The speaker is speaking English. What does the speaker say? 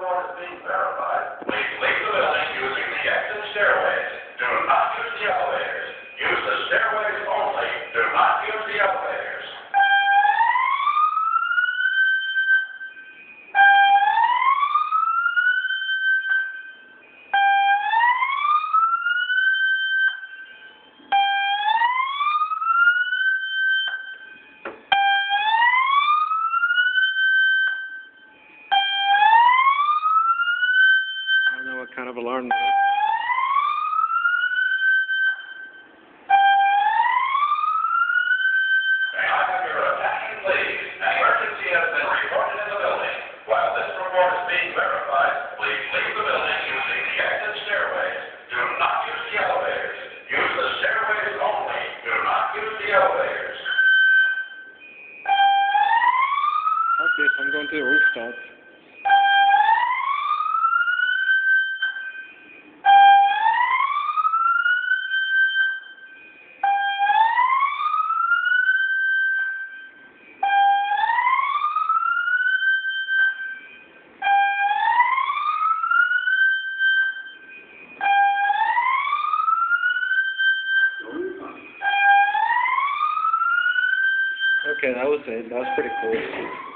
report is being verified. Please leave the building using the exit stairways. Do not use the elevators. Use the stairways only. Do not use the elevators. I don't know what kind of alarm that is. May I have your attention, please? An emergency has been reported in the building. While this report is being verified, please leave the building using the exit stairways. Do not use the elevators. Use the stairways only. Do not use the elevators. Okay, so I'm going to the rooftop. Okay, that was it. That was pretty cool.